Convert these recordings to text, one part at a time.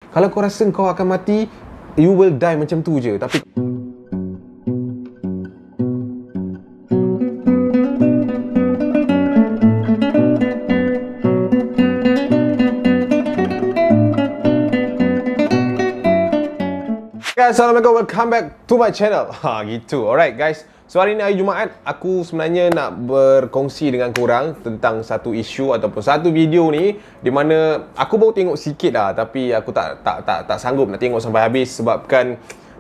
Kalau kau rasa kau akan mati, you will die macam tu je. Tapi guys, assalamualaikum, welcome back to my channel. Gitu. Alright guys, so hari ni hari Jumaat, aku sebenarnya nak berkongsi dengan korang tentang satu isu ataupun satu video ni di mana aku baru tengok sikit lah, tapi aku tak sanggup nak tengok sampai habis sebabkan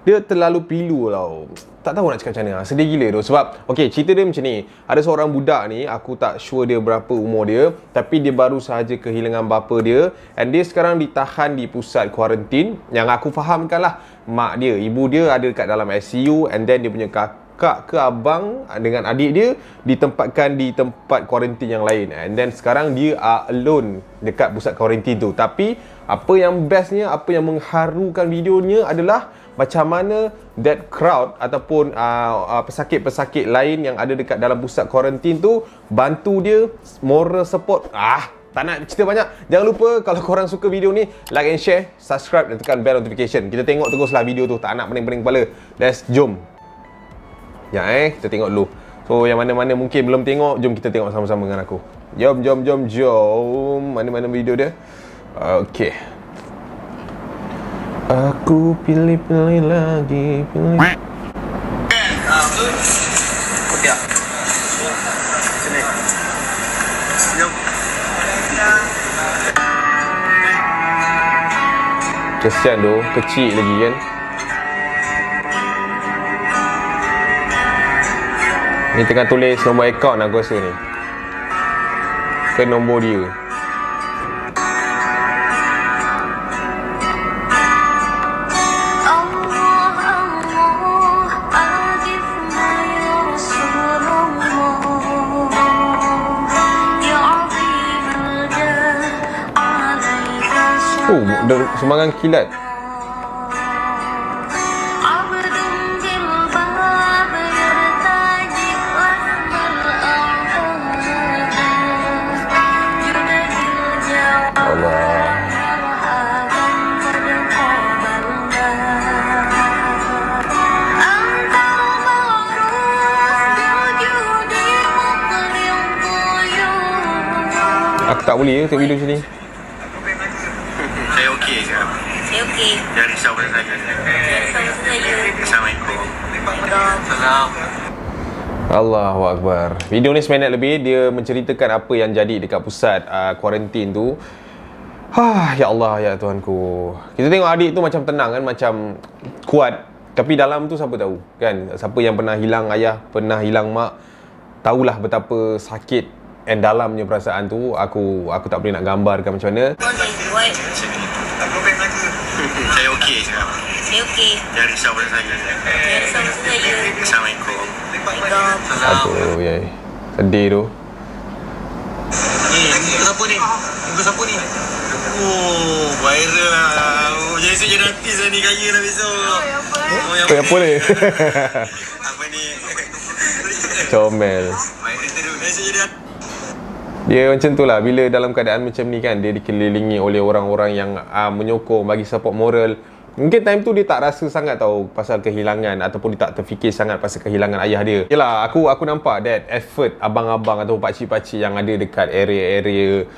dia terlalu pilu tau. Tak tahu nak cakap macam mana. Sedih gila tu. Sebab okay, cerita dia macam ni. Ada seorang budak ni, aku tak sure dia berapa umur dia, tapi dia baru sahaja kehilangan bapa dia, and dia sekarang ditahan di pusat kuarantin. Yang aku fahamkan lah, mak dia, ibu dia ada dekat dalam ICU, and then dia punya kakak ke abang dengan adik dia ditempatkan di tempat kuarantin yang lain. And then sekarang dia alone dekat pusat kuarantin tu. Tapi apa yang bestnya, apa yang mengharukan videonya adalah macam mana that crowd ataupun pesakit-pesakit lain yang ada dekat dalam pusat kuarantin tu bantu dia, moral support. Tak nak cerita banyak. Jangan lupa kalau korang suka video ni, like and share, subscribe dan tekan bell notification. Kita tengok teruslah video tu. Tak nak pening-pening kepala. Let's jom. Kita tengok dulu. So yang mana-mana mungkin belum tengok, jom kita tengok sama-sama dengan aku. Jom. Mana-mana video dia. Okay. Aku pilih-pilih lagi, pilih. Putih. Sini. Jom. Kesian tu, kecil lagi kan. Ni tengah tulis nombor akaun aku rasa ni. Ke nombor dia. Semangat kilat. Aku tak boleh tengok video macam ni. Saya okey ke? Saya okey. Jangan risau pada saya. Jangan risau pada saya. Assalamualaikum. Waalaikumsalam. Allahu Akbar. Video ni seminit lebih. Dia menceritakan apa yang jadi dekat pusat kuarantin tu. Ya Allah, ya Tuhanku. Kita tengok adik tu macam tenang kan, macam kuat. Tapi dalam tu siapa tahu kan. Siapa yang pernah hilang ayah, pernah hilang mak, tahulah betapa sakit and dalamnya perasaan tu. Aku tak boleh nak gambarkan macam mana. Saya okey sekarang. Saya okey. Jangan risau pada saya. Jangan risau pada saya. Assalamualaikum. Waalaikumsalam. Aduh, yai. Sedih tu. Muka siapa ni? Muka siapa ni? Oh, viral lah. Jadi saya jadi artis lah ni, kaya lah besok. Apa ni? Apa ni? Comel. Viral terus. Saya jadi artis. Dia macam tu lah. Bila dalam keadaan macam ni kan, dia dikelilingi oleh orang-orang yang menyokong, bagi support moral. Mungkin time tu dia tak rasa sangat tahu pasal kehilangan, ataupun dia tak terfikir sangat pasal kehilangan ayah dia. Yelah, aku nampak that effort abang-abang atau pakcik-pakcik yang ada dekat area-area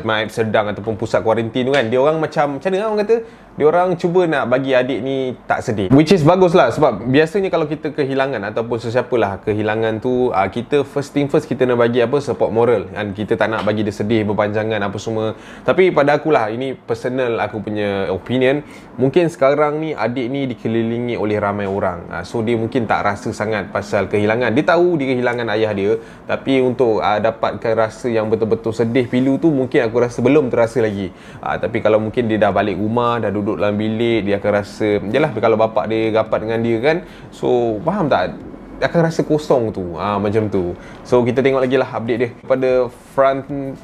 Maib Sedang ataupun pusat kuarantin tu kan. Dia orang macam mana orang kata? Dia orang cuba nak bagi adik ni tak sedih. Which is bagus lah, sebab biasanya kalau kita kehilangan ataupun sesiapalah kehilangan tu, kita first thing first kita nak bagi apa? Support moral kan. Kita tak nak bagi dia sedih berpanjangan apa semua. Tapi pada akulah, ini personal aku punya opinion, mungkin sekarang ni adik ni dikelilingi oleh ramai orang. So dia mungkin tak rasa sangat pasal kehilangan. Dia tahu dia kehilangan ayah dia, tapi untuk dapatkan rasa yang betul-betul sedih pilu tu mungkin aku rasa belum terasa lagi. Tapi kalau mungkin dia dah balik rumah, dah duduk dalam bilik, dia akan rasa, jelah kalau bapak dia rapat dengan dia kan, so faham tak, akan rasa kosong tu, macam tu. So kita tengok lagi lah update dia pada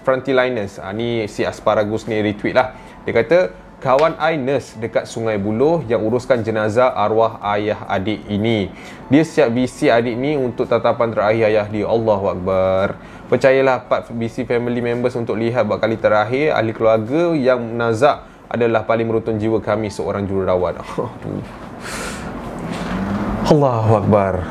Frontiliners. Ni si Asparagus ni retweet lah. Dia kata, kawan I nurse dekat Sungai Buloh yang uruskan jenazah arwah ayah adik ini. Dia siap visi adik ni untuk tatapan terakhir ayah dia. Allahu Akbar. Percayalah, part visi family members untuk lihat buat kali terakhir ahli keluarga yang nazak adalah paling merutun jiwa kami seorang jururawat. Allahu Akbar.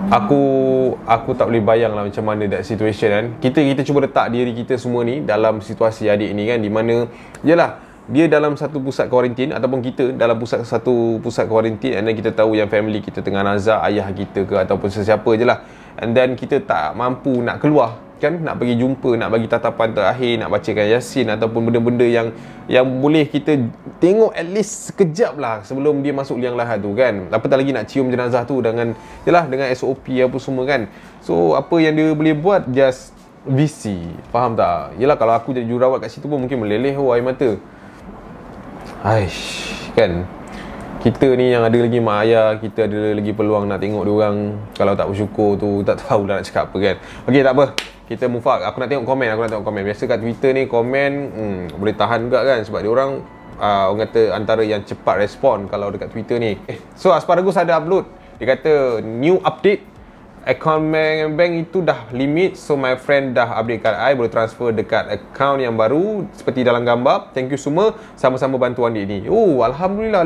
Aku tak boleh bayang lah macam mana that situation kan. Kita cuba letak diri kita semua ni dalam situasi adik ni kan, di mana yalah dia dalam satu pusat kuarantin ataupun kita dalam satu pusat kuarantin, and then kita tahu yang family kita tengah nazar, ayah kita ke ataupun sesiapa je lah, and then kita tak mampu nak keluar kan, nak pergi jumpa, nak bagi tatapan terakhir, nak bacakan Yasin ataupun benda-benda yang boleh kita tengok at least sekejap lah sebelum dia masuk liang lahat tu kan. Apatah lagi nak cium jenazah tu dengan dengan SOP apa semua kan. So apa yang dia boleh buat, just VC, faham tak? Yelah kalau aku jadi jururawat kat situ pun mungkin meleleh air mata. Aish, kan? Kita ni yang ada lagi mak ayah, kita ada lagi peluang nak tengok diorang. Kalau tak bersyukur tu, tak tahu dah nak cakap apa kan. Okey, tak apa, kita move on. Aku nak tengok komen. Biasa kat Twitter ni komen boleh tahan juga kan, sebab diorang orang kata antara yang cepat respon kalau dekat Twitter ni. So Asparagus ada upload, dia kata new update, akaun bank itu dah limit, so my friend dah update kat I, boleh transfer dekat akaun yang baru seperti dalam gambar. Thank you semua, sama-sama bantu adik ni. Oh, Alhamdulillah,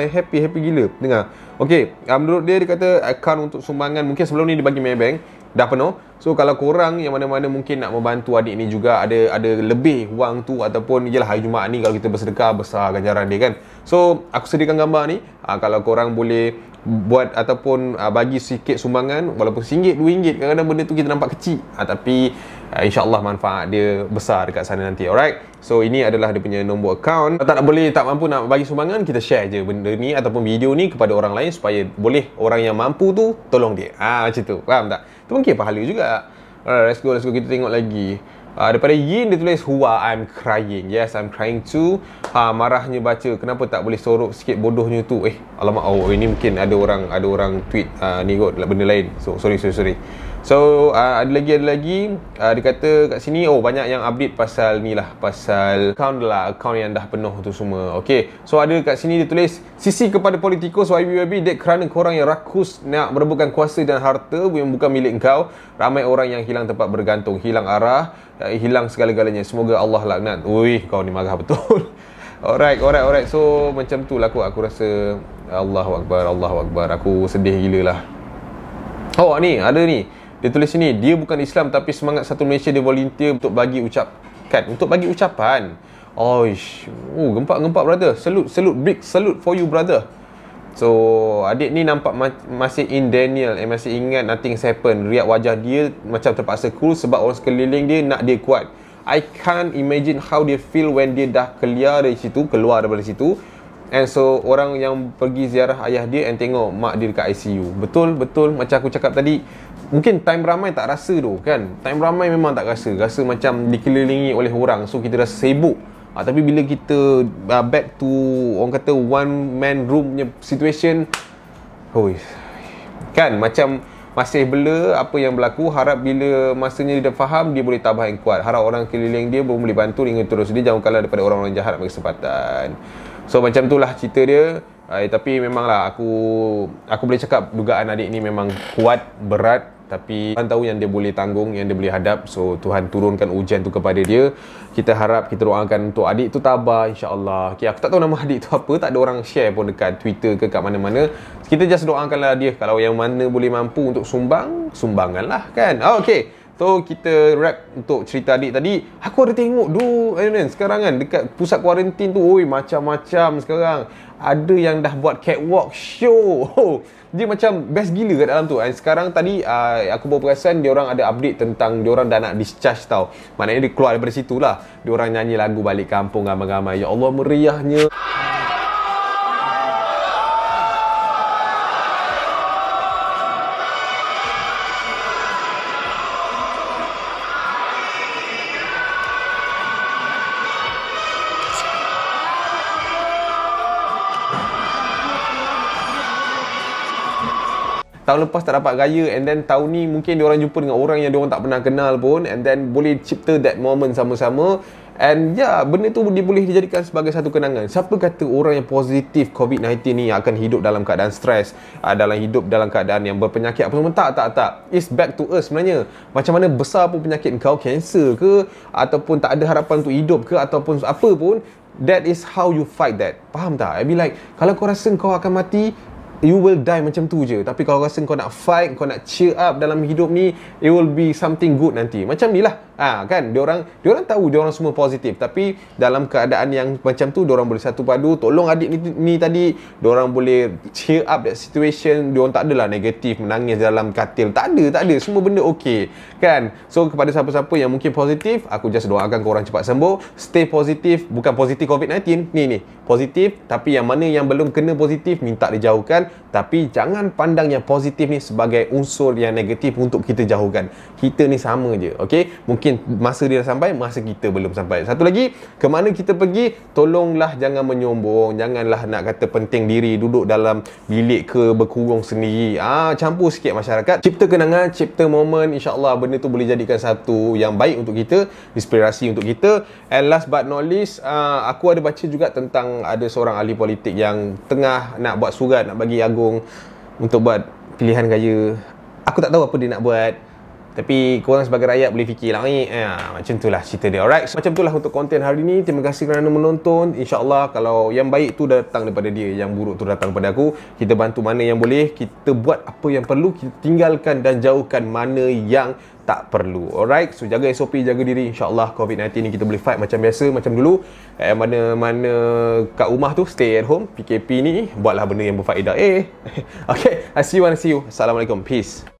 happy gila dengar. Okay, menurut dia kata akaun untuk sumbangan mungkin sebelum ni dibagi Maybank dah penuh. So kalau korang yang mana-mana mungkin nak membantu adik ni juga, ada lebih wang tu, ataupun yelah hari Jumaat ni kalau kita bersedekah, besar ganjaran dia kan. So aku sediakan gambar ni, kalau korang boleh buat ataupun bagi sikit sumbangan, walaupun RM1, RM2, kadang-kadang benda tu kita nampak kecil, tapi insyaAllah manfaat dia besar dekat sana nanti. Alright, so ini adalah dia punya nombor akaun. Kalau tak mampu nak bagi sumbangan, kita share je benda ni ataupun video ni kepada orang lain supaya boleh orang yang mampu tu tolong dia. Macam tu, faham tak? Tu mungkin pahala juga. Alright, let's go, kita tengok lagi. Daripada Yin, dia tulis Hua, I'm crying. Yes, I'm crying too. Marahnya baca, kenapa tak boleh sorok sikit bodohnya tu. Alamak, ini mungkin ada orang tweet ni kot, benda lain. So sorry. So ada lagi dia kata kat sini, banyak yang update pasal ni lah, pasal akaun yang dah penuh tu semua. Okay, so ada kat sini dia tulis, sisi kepada politikus YB dek, kerana korang yang rakus nak merebutkan kuasa dan harta yang bukan milik kau, ramai orang yang hilang tempat bergantung, hilang arah, hilang segala-galanya. Semoga Allah laknat. Ui, kau ni marah betul. Alright. So macam tu lah aku rasa. Allahu Akbar. Aku sedih gila lah. Ni ada ni, dia tulis sini, dia bukan Islam tapi semangat satu Malaysia, dia volunteer untuk bagi ucapan. Gempak brother. Big salute for you brother. So adik ni nampak masih in denial, masih ingat nothing's happen. Riak wajah dia macam terpaksa cool sebab orang sekeliling dia nak dia kuat. I can't imagine how they feel when dia dah keluar daripada situ. And so orang yang pergi ziarah ayah dia and tengok mak dia dekat ICU. Betul macam aku cakap tadi, mungkin time ramai tak rasa tu kan. Time ramai memang tak rasa macam dikelilingi oleh orang, so kita rasa sibuk. Tapi bila kita back to orang kata one man room punya situation, kan macam masih bela apa yang berlaku. Harap bila masanya dia dah faham, dia boleh tabah yang kuat. Harap orang keliling dia boleh bantu hingga terus. Dia jangan kalah daripada orang-orang jahat bagi kesempatan. So macam itulah cerita dia. Tapi memanglah aku boleh cakap dugaan adik ni memang kuat, berat, tapi Tuhan tahu yang dia boleh tanggung, yang dia boleh hadap. So Tuhan turunkan ujian tu kepada dia. Kita harap, kita doakan untuk adik tu tabah, insya-Allah. Okay, aku tak tahu nama adik tu apa, tak ada orang share pun dekat Twitter ke kat mana-mana. Kita just doakanlah dia, kalau yang mana boleh mampu untuk sumbanganlah kan. Okay, so kita wrap untuk cerita adik tadi. Aku ada tengok sekarang kan dekat pusat kuarantin tu, macam-macam sekarang. Ada yang dah buat catwalk show. Dia macam best gila kat dalam tu. And sekarang tadi aku baru perasan dia orang ada update tentang dia orang dah nak discharge tau. Maknanya dia keluar daripada situ lah. Dia orang nyanyi lagu balik kampung ramai-ramai. Ya Allah, meriahnya. Tahun lepas tak dapat gaya, and then tahun ni mungkin diorang jumpa dengan orang yang diorang tak pernah kenal pun, and then boleh cipta that moment sama-sama. And benda tu dia boleh dijadikan sebagai satu kenangan. Siapa kata orang yang positif COVID-19 ni akan hidup dalam keadaan stres, hidup dalam keadaan yang berpenyakit apa semua? Tak. It's back to us sebenarnya. Macam mana besar pun penyakit kau, kanser ke, ataupun tak ada harapan untuk hidup ke, ataupun apa pun, that is how you fight that. Faham tak? I be like, kalau kau rasa kau akan mati, you will die macam tu je. Tapi kalau rasa kau nak fight, kau nak cheer up dalam hidup ni, it will be something good nanti. Macam ni lah. Kan diorang tahu diorang semua positif, tapi dalam keadaan yang macam tu diorang boleh satu padu tolong adik ni tadi, diorang boleh cheer up that situation. Diorang tak adalah negatif, menangis dalam katil. Tak ada, semua benda okey kan. So kepada siapa-siapa yang mungkin positif, aku just doakan korang cepat sembuh. Stay positif, bukan positif COVID-19 ni positif, tapi yang mana yang belum kena positif minta dijauhkan. Tapi jangan pandang yang positif ni sebagai unsur yang negatif untuk kita jauhkan. Kita ni sama je, okey? Mungkin masa dia dah sampai, masa kita belum sampai. Satu lagi, ke mana kita pergi, tolonglah jangan menyombong, janganlah nak kata penting diri, duduk dalam bilik ke berkurung sendiri. Campur sikit masyarakat. Cipta kenangan, cipta momen, insya-Allah benda tu boleh jadikan satu yang baik untuk kita, inspirasi untuk kita. And last but not least, aku ada baca juga tentang ada seorang ahli politik yang tengah nak buat surat nak bagi Agong untuk buat pilihan raya. Aku tak tahu apa dia nak buat, tapi korang sebagai rakyat boleh fikirlah ni. Macam itulah cerita dia. Alright, so, macam itulah untuk konten hari ni. Terima kasih kerana menonton. InsyaAllah kalau yang baik tu datang daripada dia, yang buruk tu datang daripada aku. Kita bantu mana yang boleh, kita buat apa yang perlu, kita tinggalkan dan jauhkan mana yang tak perlu. Alright, so jaga SOP, jaga diri. InsyaAllah COVID-19 ni kita boleh fight macam biasa, macam dulu. Mana-mana kat rumah tu, stay at home. PKP ni buatlah benda yang berfaedah. Okay, I see you. Assalamualaikum. Peace.